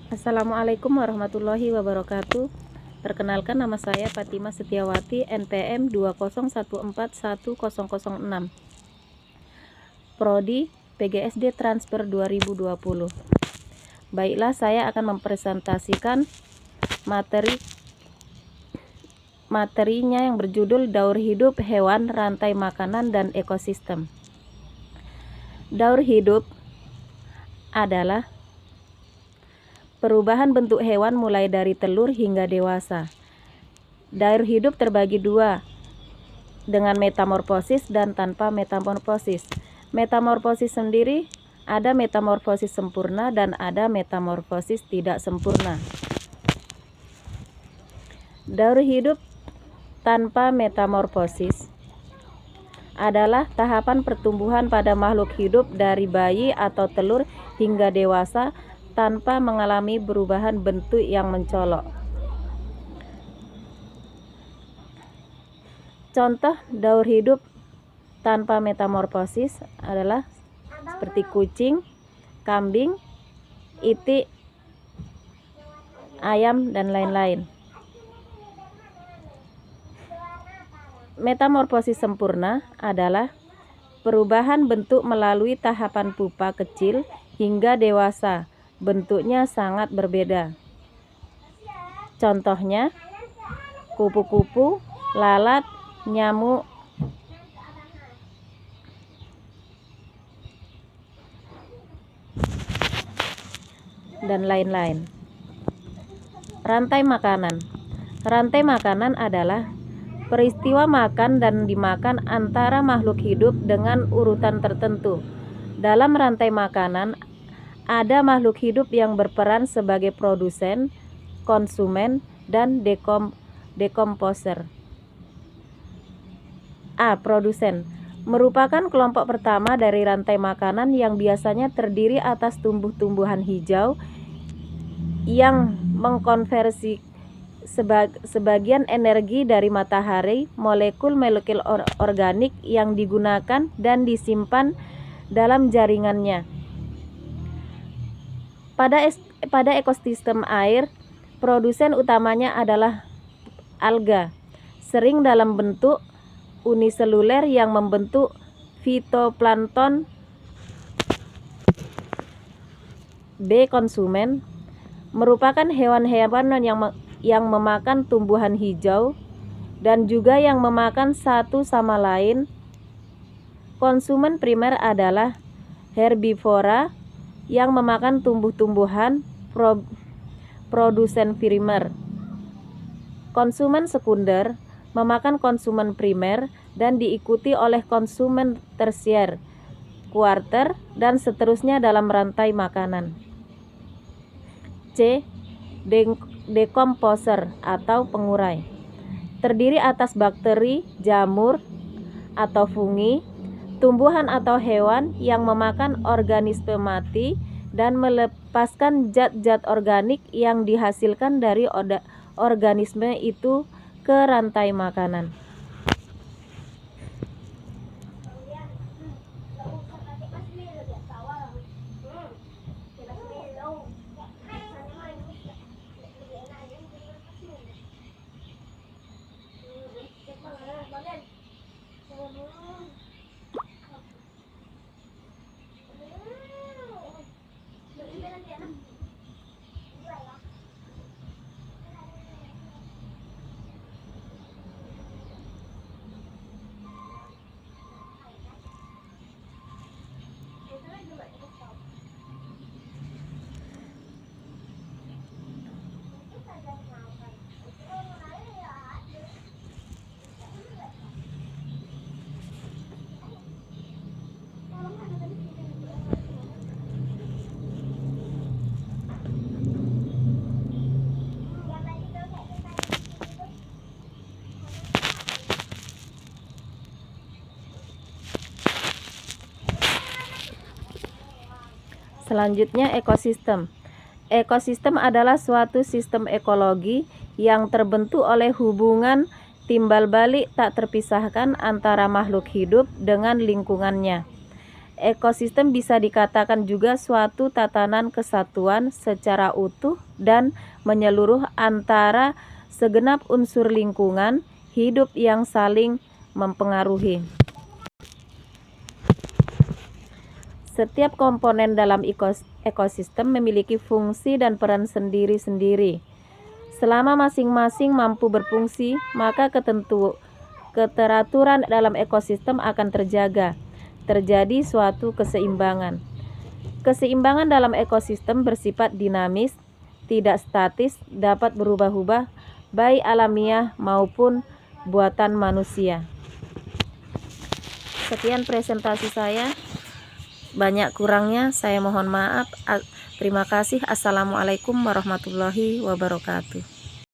Assalamualaikum warahmatullahi wabarakatuh. Perkenalkan, nama saya Fatimah Setiawati, NPM 201410006, Prodi PGSD Transfer 2020. Baiklah, saya akan mempresentasikan materinya yang berjudul Daur Hidup Hewan, Rantai Makanan, dan Ekosistem. Daur hidup adalah perubahan bentuk hewan mulai dari telur hingga dewasa. Daur hidup terbagi dua, dengan metamorfosis dan tanpa metamorfosis. Metamorfosis sendiri ada metamorfosis sempurna dan ada metamorfosis tidak sempurna. Daur hidup tanpa metamorfosis adalah tahapan pertumbuhan pada makhluk hidup dari bayi atau telur hingga dewasa tanpa mengalami perubahan bentuk yang mencolok. Contoh daur hidup tanpa metamorfosis adalah seperti kucing, kambing, itik, ayam, dan lain-lain. Metamorfosis sempurna adalah perubahan bentuk melalui tahapan pupa kecil hingga dewasa. Bentuknya sangat berbeda. Contohnya kupu-kupu, lalat, nyamuk, dan lain-lain. Rantai makanan. Rantai makanan adalah peristiwa makan dan dimakan antara makhluk hidup dengan urutan tertentu. Dalam rantai makanan, ada makhluk hidup yang berperan sebagai produsen, konsumen, dan dekomposer. Produsen merupakan kelompok pertama dari rantai makanan yang biasanya terdiri atas tumbuh-tumbuhan hijau yang mengkonversi sebagian energi dari matahari, molekul-molekul organik yang digunakan dan disimpan dalam jaringannya. Pada ekosistem air, produsen utamanya adalah alga, sering dalam bentuk uniseluler yang membentuk fitoplankton. Konsumen merupakan hewan-hewan yang memakan tumbuhan hijau dan juga yang memakan satu sama lain. Konsumen primer adalah herbivora yang memakan tumbuh-tumbuhan, produsen primer. Konsumen sekunder memakan konsumen primer dan diikuti oleh konsumen tersier, kuarter, dan seterusnya dalam rantai makanan. Dekomposer atau pengurai terdiri atas bakteri, jamur atau fungi, tumbuhan atau hewan yang memakan organisme mati dan melepaskan zat-zat organik yang dihasilkan dari organisme itu ke rantai makanan. Selanjutnya, ekosistem. Ekosistem adalah suatu sistem ekologi yang terbentuk oleh hubungan timbal balik tak terpisahkan antara makhluk hidup dengan lingkungannya. Ekosistem bisa dikatakan juga suatu tatanan kesatuan secara utuh dan menyeluruh antara segenap unsur lingkungan hidup yang saling mempengaruhi. Setiap komponen dalam ekosistem memiliki fungsi dan peran sendiri-sendiri. Selama masing-masing mampu berfungsi, maka keteraturan dalam ekosistem akan terjaga. Terjadi suatu keseimbangan. Keseimbangan dalam ekosistem bersifat dinamis, tidak statis, dapat berubah-ubah, baik alamiah maupun buatan manusia. Sekian presentasi saya. Banyak kurangnya saya mohon maaf. Terima kasih. Assalamualaikum warahmatullahi wabarakatuh.